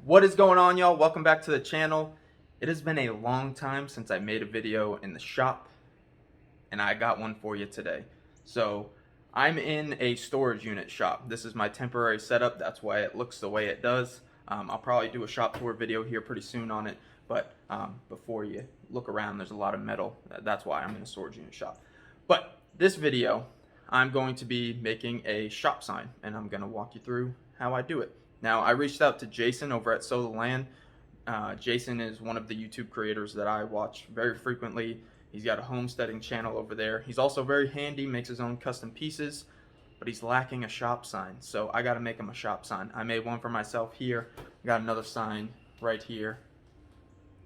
What is going on, y'all? Welcome back to the channel. It has been a long time since I made a video in the shop, and I got one for you today. So I'm in a storage unit shop. This is my temporary setup. That's why it looks the way it does. I'll probably do a shop tour video here pretty soon on it, but before you look around, there's a lot of metal. That's why I'm in a storage unit shop. But this video, I'm going to be making a shop sign, and I'm going to walk you through how I do it. Now, I reached out to Jason over at Sow The Land. Jason is one of the YouTube creators that I watch very frequently. He's got a homesteading channel over there. He's also very handy, makes his own custom pieces, but he's lacking a shop sign. So I got to make him a shop sign. I made one for myself here. I got another sign right here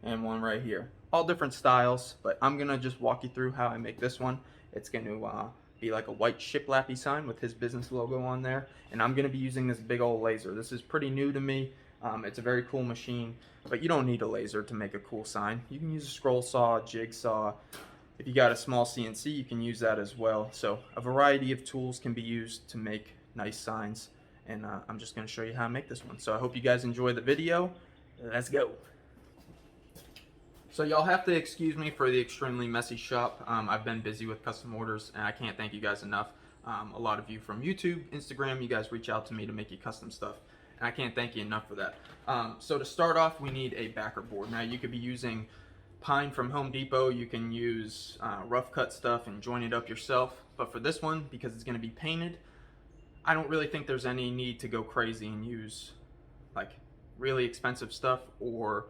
and one right here. All different styles, but I'm going to just walk you through how I make this one. It's going to be like a white shiplappy sign with his business logo on there, and I'm going to be using this big old laser. This is pretty new to me. It's a very cool machine, but you don't need a laser to make a cool sign. You can use a scroll saw, jigsaw. If you got a small CNC, you can use that as well. So a variety of tools can be used to make nice signs, and I'm just going to show you how I make this one. So I hope you guys enjoy the video. Let's go. So y'all have to excuse me for the extremely messy shop. I've been busy with custom orders, and I can't thank you guys enough. A lot of you from YouTube, Instagram, you guys reach out to me to make you custom stuff, and I can't thank you enough for that. So to start off, we need a backer board. Now, you could be using pine from Home Depot. You can use rough cut stuff and join it up yourself. But for this one, because it's going to be painted, I don't really think there's any need to go crazy and use like really expensive stuff or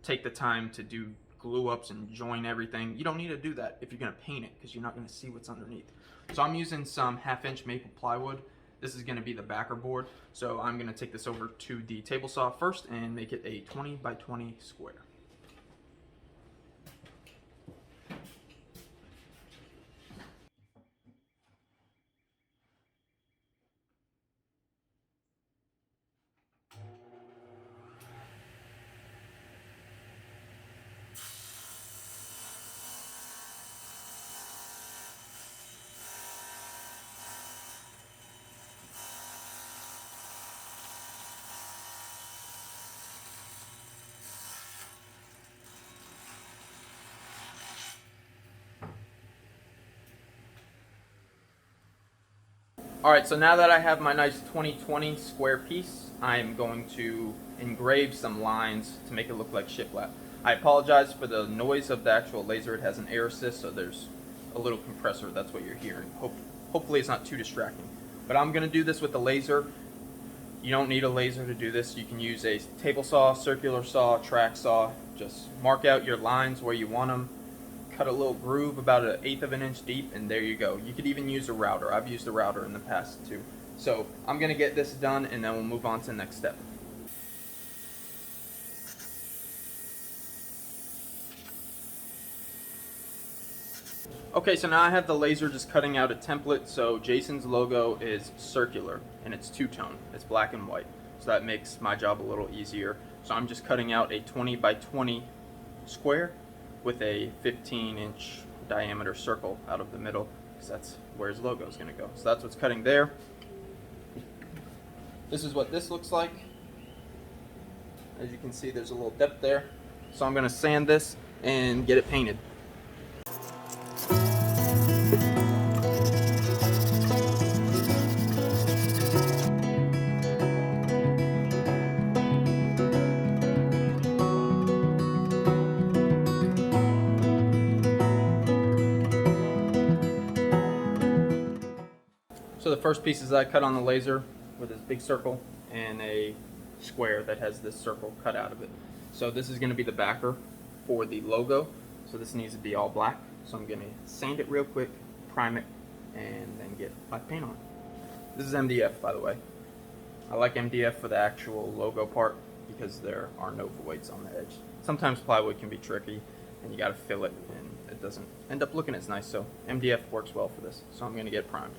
take the time to do glue ups and join everything. You don't need to do that if you're going to paint it, because you're not going to see what's underneath. So I'm using some 1/2-inch maple plywood. This is going to be the backer board. So I'm going to take this over to the table saw first and make it a 20 by 20 square. Alright, so now that I have my nice 20-20 square piece, I am going to engrave some lines to make it look like shiplap. I apologize for the noise of the actual laser. It has an air assist, so there's a little compressor. That's what you're hearing. Hopefully it's not too distracting. But I'm going to do this with the laser. You don't need a laser to do this. You can use a table saw, circular saw, track saw. Just mark out your lines where you want them. Cut a little groove about 1/8 of an inch deep, and there you go. You could even use a router. I've used a router in the past too. So I'm going to get this done, and then we'll move on to the next step. Okay, so now I have the laser just cutting out a template. So Jason's logo is circular, and it's two-tone. It's black and white. So that makes my job a little easier. So I'm just cutting out a 20 by 20 square with a 15-inch diameter circle out of the middle, because that's where his logo is going to go. So that's what's cutting there. This is what this looks like. As you can see, there's a little depth there. So I'm going to sand this and get it painted. So the first pieces I cut on the laser with this big circle and a square that has this circle cut out of it. So this is going to be the backer for the logo. So this needs to be all black. So I'm going to sand it real quick, prime it, and then get black paint on it. This is MDF, by the way. I like MDF for the actual logo part because there are no voids on the edge. Sometimes plywood can be tricky and you got to fill it and it doesn't end up looking as nice. So MDF works well for this. So I'm going to get primed.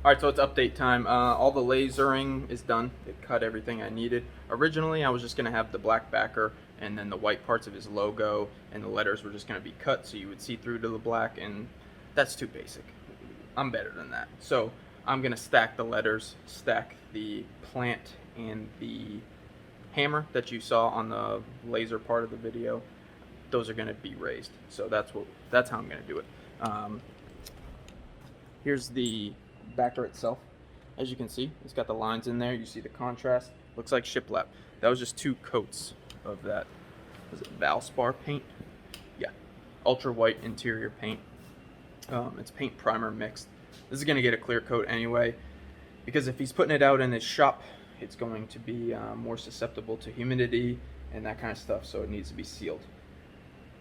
Alright, so it's update time. All the lasering is done. It cut everything I needed. Originally, I was just going to have the black backer and then the white parts of his logo, and the letters were just going to be cut so you would see through to the black, and that's too basic. I'm better than that. So I'm going to stack the letters, stack the plant and the hammer that you saw on the laser part of the video. Those are going to be raised. So that's how I'm going to do it. Here's the backer itself. As you can see, it's got the lines in there. You see the contrast. Looks like shiplap. That was just 2 coats of that. Was it Valspar paint? Yeah, ultra white interior paint. It's paint primer mixed. This is going to get a clear coat anyway, because if he's putting it out in his shop, it's going to be more susceptible to humidity and that kind of stuff, so it needs to be sealed.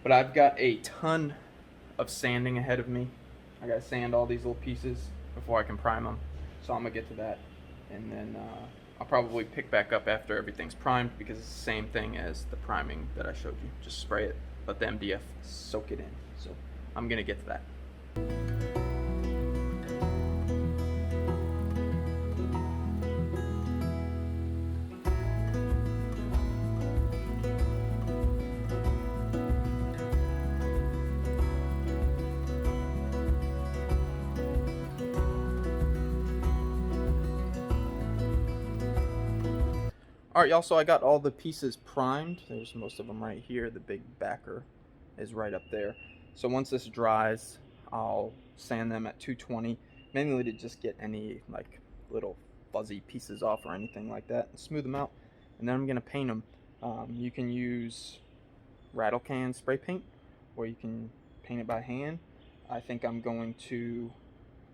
But I've got a ton of sanding ahead of me. I gotta sand all these little pieces before I can prime them, so I'm gonna get to that, and then I'll probably pick back up after everything's primed, because it's the same thing as the priming that I showed you. Just spray it, let the MDF soak it in. So I'm gonna get to that. Alright, y'all, so I got all the pieces primed. There's most of them right here. The big backer is right up there. So once this dries, I'll sand them at 220, mainly to just get any like little fuzzy pieces off or anything like that, and smooth them out. And then I'm going to paint them. You can use rattle can spray paint, or you can paint it by hand. I think I'm going to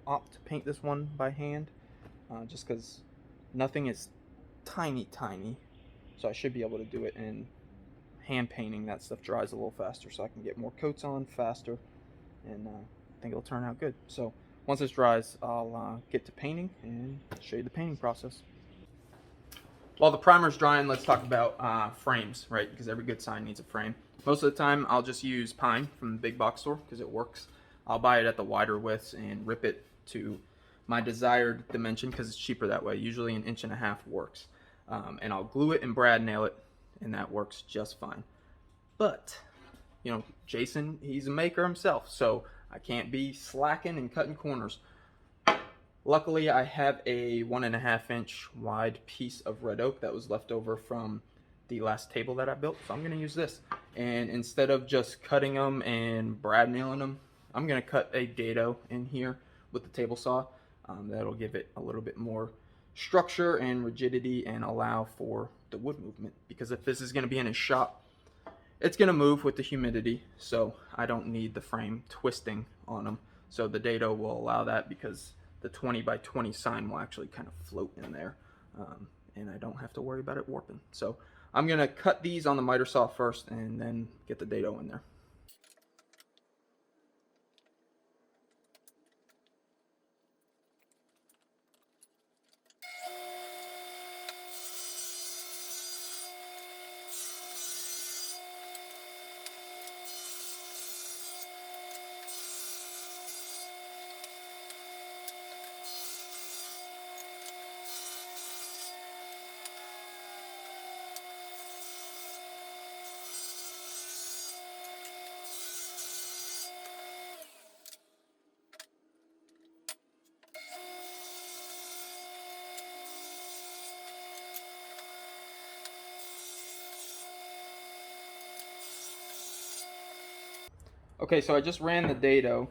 opt to paint this one by hand, just because nothing is tiny, so I should be able to do it. And hand painting, that stuff dries a little faster, so I can get more coats on faster, and I think it'll turn out good. So once this dries, I'll get to painting and show you the painting process. While the primer's drying, let's talk about frames, right? Because every good sign needs a frame. Most of the time, I'll just use pine from the big box store because it works. I'll buy it at the wider widths and rip it to my desired dimension because it's cheaper that way. Usually 1.5 inches works. And I'll glue it and brad nail it, and that works just fine. But, you know, Jason, he's a maker himself, so I can't be slacking and cutting corners. Luckily, I have a 1.5 inch wide piece of red oak that was left over from the last table that I built, so I'm going to use this. And instead of just cutting them and brad nailing them, I'm going to cut a dado in here with the table saw. That'll give it a little bit more structure and rigidity and allow for the wood movement, because if this is going to be in a shop, it's going to move with the humidity, so I don't need the frame twisting on them. So the dado will allow that, because the 20 by 20 sign will actually kind of float in there, and I don't have to worry about it warping. So I'm going to cut these on the miter saw first and then get the dado in there. Okay, so I just ran the dado,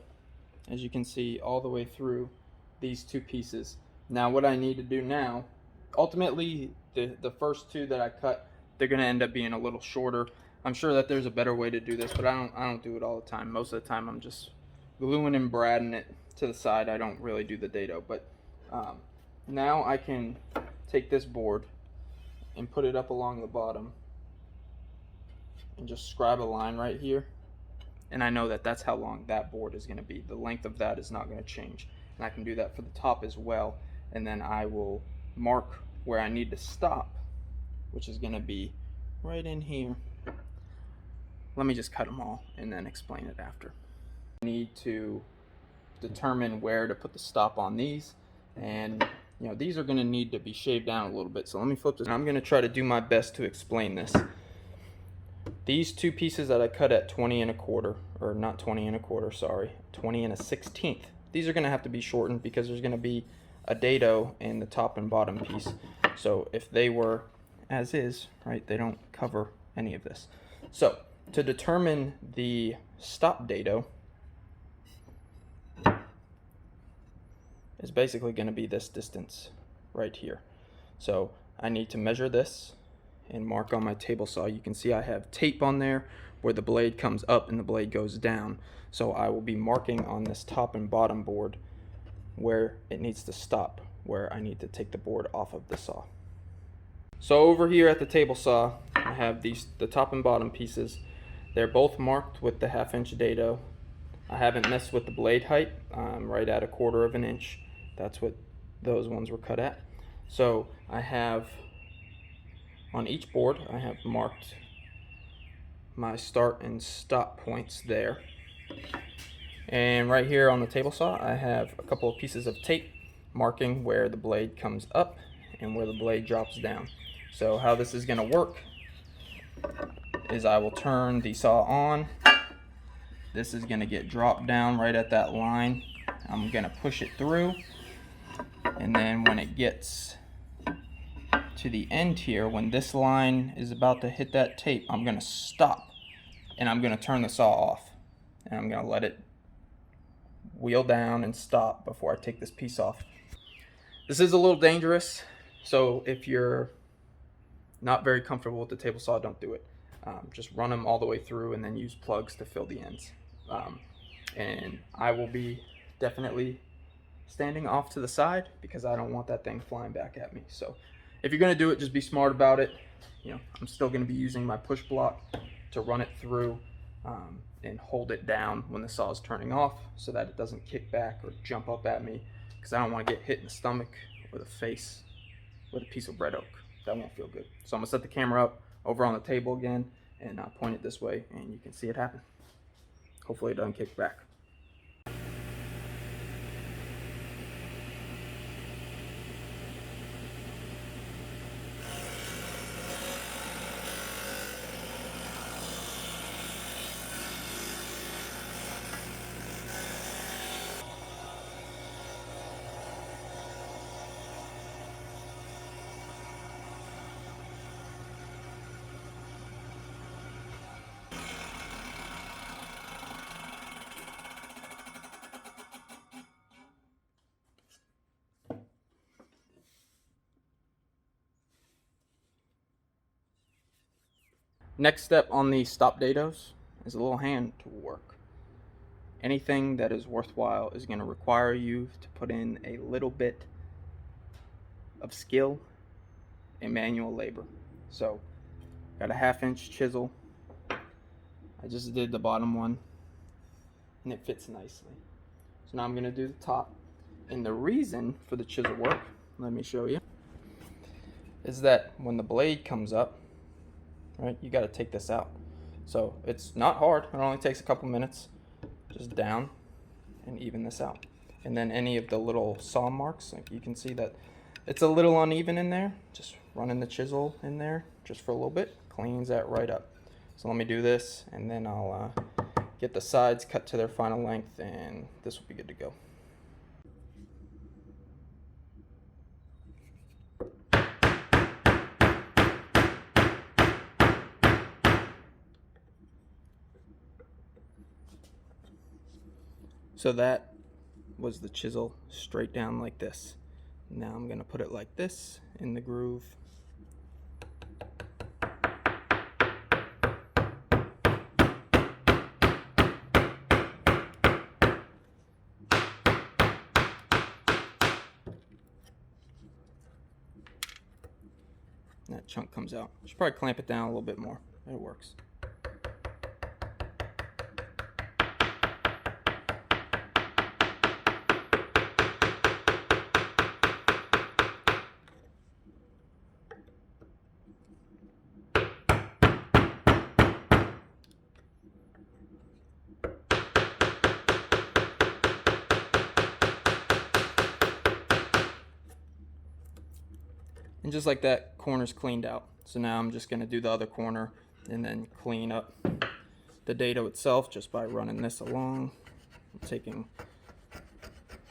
as you can see, all the way through these 2 pieces. Now what I need to do now, ultimately the first 2 that I cut, they're going to end up being a little shorter. I'm sure that there's a better way to do this, but I don't do it all the time. Most of the time I'm just gluing and bradding it to the side. I don't really do the dado, but now I can take this board and put it up along the bottom and just scribe a line right here. And I know that that's how long that board is going to be. The length of that is not going to change. And I can do that for the top as well. And then I will mark where I need to stop, which is going to be right in here. Let me just cut them all and then explain it after. I need to determine where to put the stop on these. And you know, these are going to need to be shaved down a little bit. So let me flip this. And I'm going to try to do my best to explain this. These two pieces that I cut at 20 1/4, or not 20 1/4, sorry, 20 1/16. These are going to have to be shortened because there's going to be a dado in the top and bottom piece. So if they were as is, right, they don't cover any of this. So to determine the stop dado is basically going to be this distance right here. So I need to measure this and mark on my table saw. You can see I have tape on there where the blade comes up and the blade goes down. So I will be marking on this top and bottom board where it needs to stop, where I need to take the board off of the saw. So over here at the table saw, I have the top and bottom pieces. They're both marked with the 1/2 inch dado. I haven't messed with the blade height. I'm right at 1/4 inch. That's what those ones were cut at. So I have, on each board, I have marked my start and stop points there. And right here on the table saw, I have a couple of pieces of tape marking where the blade comes up and where the blade drops down. So how this is going to work is I will turn the saw on. This is going to get dropped down right at that line. I'm going to push it through, and then when it gets to the end here, when this line is about to hit that tape, I'm going to stop and I'm going to turn the saw off, and I'm going to let it wheel down and stop before I take this piece off. This is a little dangerous, so if you're not very comfortable with the table saw, don't do it. Just run them all the way through and then use plugs to fill the ends. And I will be definitely standing off to the side because I don't want that thing flying back at me. So if you're going to do it, just be smart about it. You know, I'm still going to be using my push block to run it through and hold it down when the saw is turning off so that it doesn't kick back or jump up at me, because I don't want to get hit in the stomach or the face with a piece of red oak. That won't feel good. So I'm going to set the camera up over on the table again and point it this way, and you can see it happen. Hopefully it doesn't kick back. Next step on the stop dados is a little hand tool work. Anything that is worthwhile is going to require you to put in a little bit of skill and manual labor. So got a 1/2 inch chisel. I just did the bottom one and it fits nicely. So now I'm going to do the top. And the reason for the chisel work, let me show you, is that when the blade comes up, right, you got to take this out. So it's not hard. It only takes a couple minutes. Just down and even this out. And then any of the little saw marks, like you can see that it's a little uneven in there. Just running the chisel in there just for a little bit cleans that right up. So let me do this, and then I'll get the sides cut to their final length, and this will be good to go. So that was the chisel straight down like this. Now I'm going to put it like this in the groove. That chunk comes out. Should probably clamp it down a little bit more. It works. And just like that, corner's cleaned out. So now I'm just gonna do the other corner and then clean up the dado itself just by running this along, taking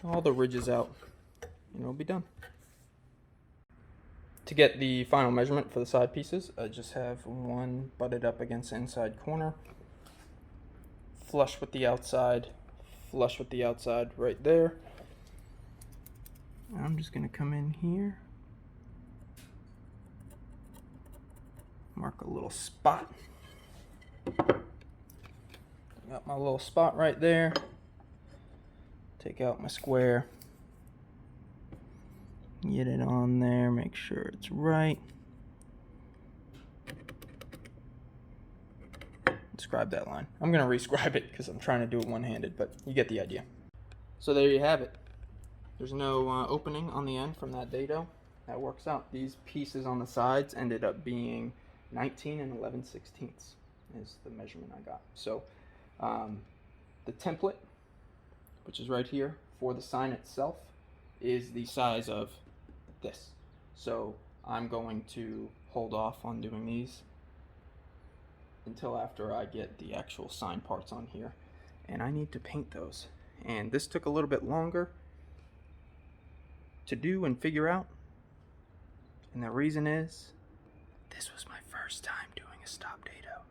all the ridges out, and it'll be done. To get the final measurement for the side pieces, I just have one butted up against the inside corner, flush with the outside right there. I'm just gonna come in here, mark a little spot. Got my little spot right there. Take out my square, get it on there, make sure it's right. Describe that line. I'm gonna rescribe it because I'm trying to do it one-handed, but you get the idea. So there you have it. There's no opening on the end from that dado. That works out. These pieces on the sides ended up being 19 and 11/16 is the measurement I got. So the template, which is right here for the sign itself, is the size of this. So I'm going to hold off on doing these until after I get the actual sign parts on here, and I need to paint those. And this took a little bit longer to do and figure out, and the reason is this was my first time doing a stop dado,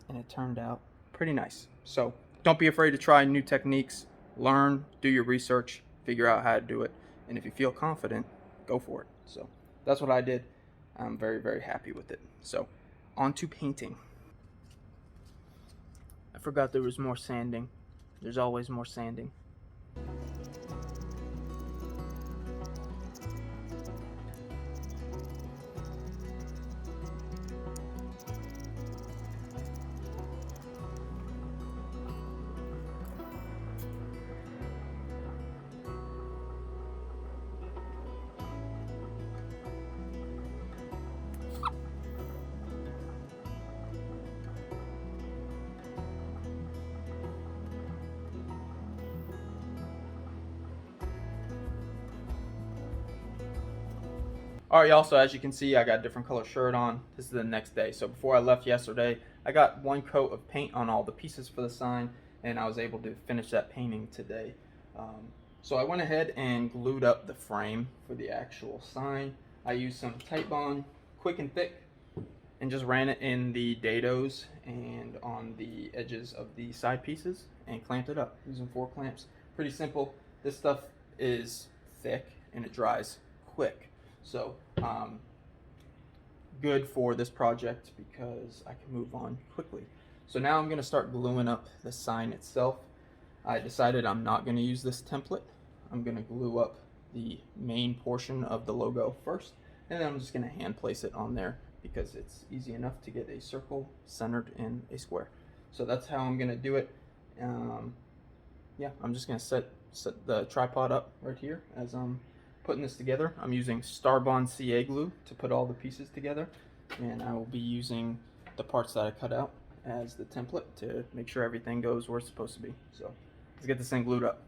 and it turned out pretty nice. So don't be afraid to try new techniques, learn, do your research, figure out how to do it, and if you feel confident, go for it. So that's what I did. I'm very, very happy with it. So on to painting. I forgot there was more sanding. There's always more sanding. Alright y'all, so as you can see, I got a different color shirt on. This is the next day. So before I left yesterday, I got one coat of paint on all the pieces for the sign, and I was able to finish that painting today. So I went ahead and glued up the frame for the actual sign. I used some Titebond, quick and thick, and just ran it in the dados and on the edges of the side pieces and clamped it up using 4 clamps. Pretty simple. This stuff is thick and it dries quick. So good for this project because I can move on quickly. So now I'm going to start gluing up the sign itself. I decided I'm not going to use this template. I'm going to glue up the main portion of the logo first, and then I'm just going to hand place it on there because it's easy enough to get a circle centered in a square. So that's how I'm going to do it. Yeah, I'm just going to set the tripod up right here as I'm putting this together. I'm using Starbond CA glue to put all the pieces together, and I will be using the parts that I cut out as the template to make sure everything goes where it's supposed to be. So let's get this thing glued up.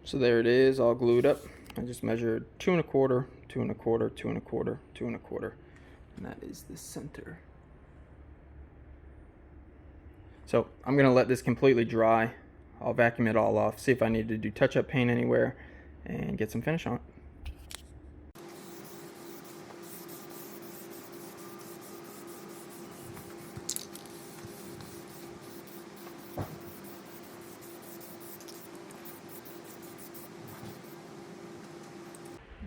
So there it is, all glued up. I just measured 2 1/4, 2 1/4, 2 1/4, 2 1/4, and that is the center. So I'm gonna let this completely dry. I'll vacuum it all off, see if I need to do touch-up paint anywhere, and get some finish on it.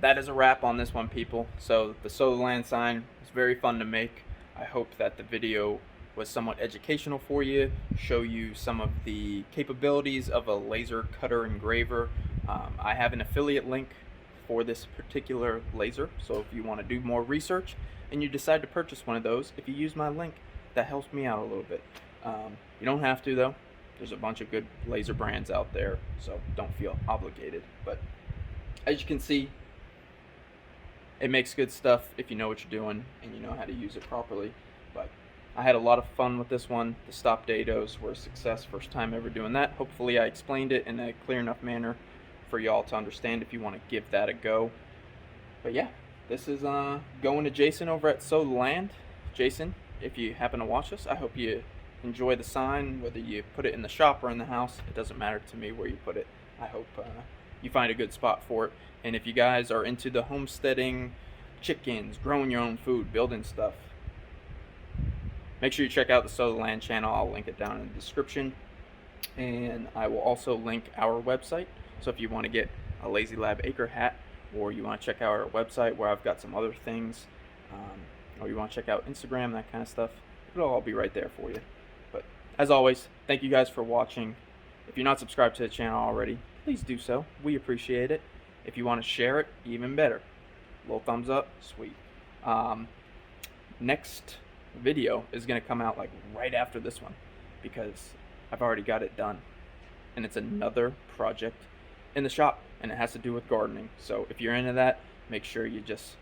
that is a wrap on this one, people. So the Sow The Land sign is very fun to make. I hope that the video was somewhat educational for you, show you some of the capabilities of a laser cutter engraver. I have an affiliate link for this particular laser, so if you want to do more research and you decide to purchase one of those, if you use my link, that helps me out a little bit. You don't have to though. There's a bunch of good laser brands out there, so don't feel obligated. But as you can see, it makes good stuff if you know what you're doing and you know how to use it properly. But I had a lot of fun with this one. The stop dados were a success, first time ever doing that. Hopefully I explained it in a clear enough manner for y'all to understand if you want to give that a go. But yeah, this is going to Jason over at Sow The Land. Jason, if you happen to watch this, I hope you enjoy the sign, whether you put it in the shop or in the house. It doesn't matter to me where you put it. I hope you find a good spot for it. And if you guys are into the homesteading, chickens, growing your own food, building stuff, make sure you check out the Sow The Land channel. I'll link it down in the description. And I will also link our website. So if you want to get a Lazy Lab Acre hat, or you want to check out our website where I've got some other things, or you want to check out Instagram, that kind of stuff, it'll all be right there for you. But as always, thank you guys for watching. If you're not subscribed to the channel already, please do so. We appreciate it. If you want to share it, even better. Little thumbs up, sweet. Next video is going to come out like right after this one, because I've already got it done. And it's another project in the shop, and it has to do with gardening. So if you're into that, make sure you just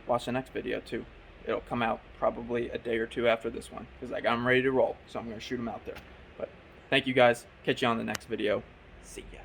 watch the next video too. It'll come out probably a day or two after this one, because I'm ready to roll, so I'm going to shoot them out there. But thank you guys. Catch you on the next video. See ya.